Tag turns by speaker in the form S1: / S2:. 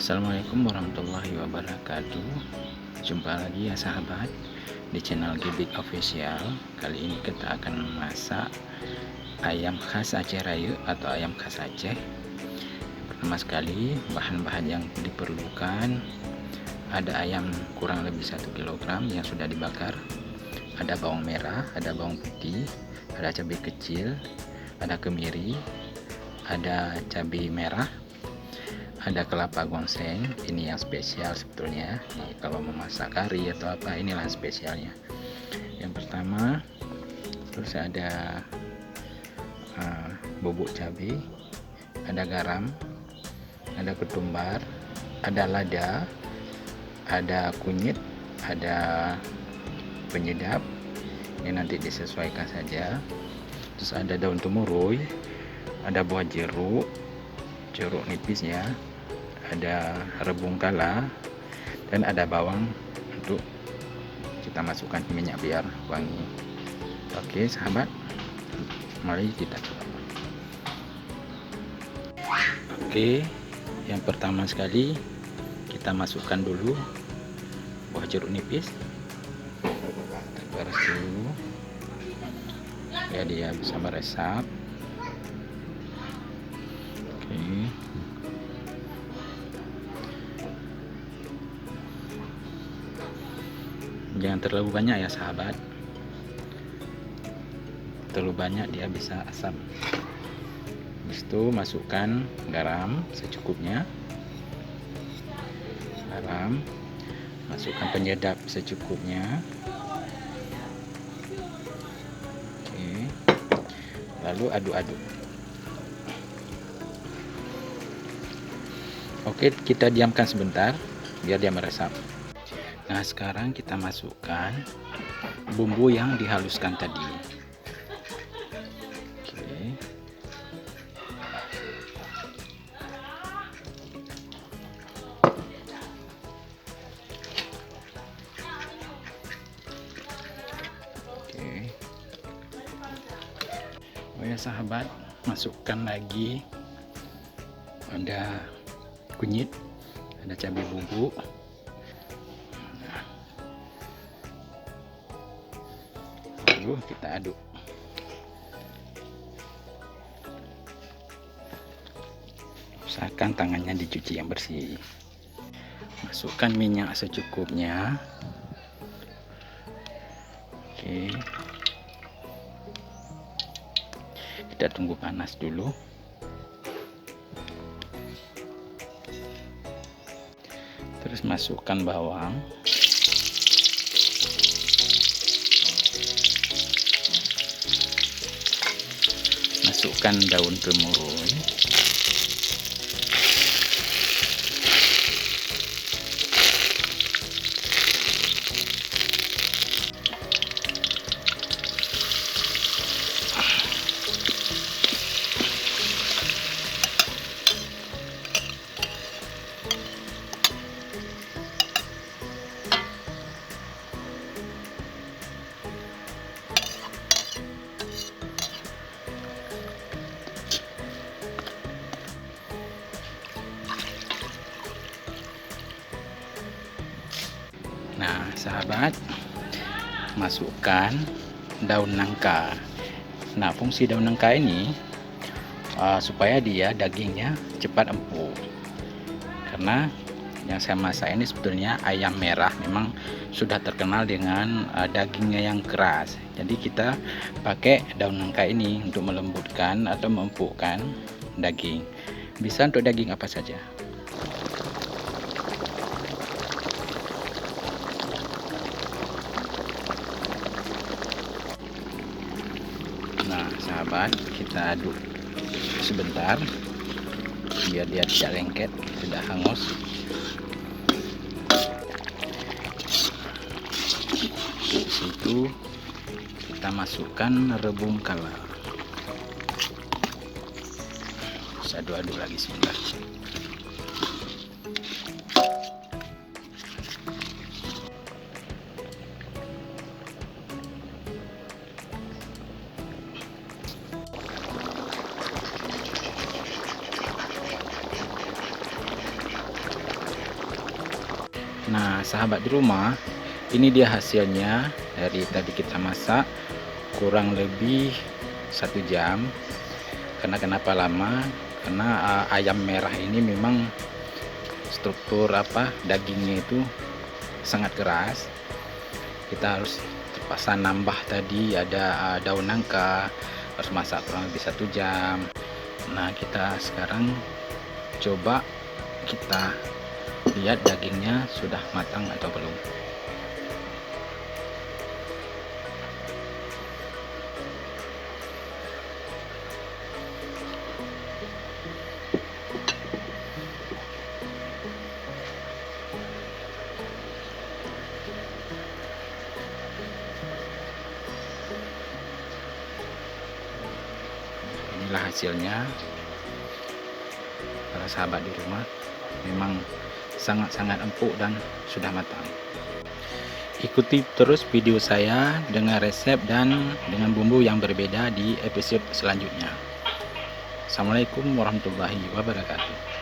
S1: Assalamualaikum warahmatullahi wabarakatuh. Jumpa lagi ya sahabat di channel Gibik Official. Kali ini kita akan memasak ayam khas Aceh Rayu atau ayam khas Aceh. Pertama sekali, bahan-bahan yang diperlukan: ada ayam kurang lebih 1 kg yang sudah dibakar, ada bawang merah, ada bawang putih, ada cabai kecil, ada kemiri, ada cabai merah, ada kelapa gongseng. Ini yang spesial sebetulnya. Nih, kalau memasak kari atau apa, inilah spesialnya. Yang pertama, terus ada bubuk cabai, ada garam, ada ketumbar, ada lada, ada kunyit, ada penyedap. Ini nanti disesuaikan saja. Terus ada daun temurui, ada buah jeruk nipis ya, ada rebung kala, dan ada bawang untuk kita masukkan ke minyak biar wangi. Oke sahabat, mari kita coba. Oke, yang pertama sekali kita masukkan dulu buah jeruk nipis. Kita peres dulu ya, dia bisa meresap. Oke, jangan terlalu banyak ya sahabat, terlalu banyak dia bisa asam. Habis itu masukkan garam secukupnya, masukkan penyedap secukupnya. Oke, lalu aduk-aduk. Oke, kita diamkan sebentar biar dia meresap. Nah, sekarang kita masukkan bumbu yang dihaluskan tadi. Oke. Oke. Oh ya sahabat, masukkan lagi ada kunyit, ada cabai bubuk. Lalu kita aduk. Usahakan tangannya dicuci yang bersih. Masukkan minyak secukupnya. Oke, kita tunggu panas dulu. Terus masukkan bawang, masukkan daun temurui, nah sahabat, masukkan daun nangka. Nah, fungsi daun nangka ini supaya dia dagingnya cepat empuk. Karena yang saya masak ini sebetulnya ayam merah, memang sudah terkenal dengan dagingnya yang keras. Jadi kita pakai daun nangka ini untuk melembutkan atau mempukkan daging. Bisa untuk daging apa saja. Nah sahabat, kita aduk sebentar biar dia tidak lengket, tidak hangus. Di situ kita masukkan rebung kala. Terus aduk-aduk lagi sebentar. Nah sahabat di rumah, ini dia hasilnya dari tadi kita masak kurang lebih 1 jam. Karena kenapa lama? Karena ayam merah ini memang struktur dagingnya itu sangat keras. Kita harus terpaksa nambah tadi ada daun nangka, harus masak kurang lebih 1 jam. Nah kita sekarang coba kita lihat dagingnya sudah matang atau belum. Inilah hasilnya. Para sahabat di rumah, memang sangat-sangat empuk dan sudah matang. Ikuti terus video saya dengan resep dan dengan bumbu yang berbeda di episode selanjutnya. Assalamualaikum warahmatullahi wabarakatuh.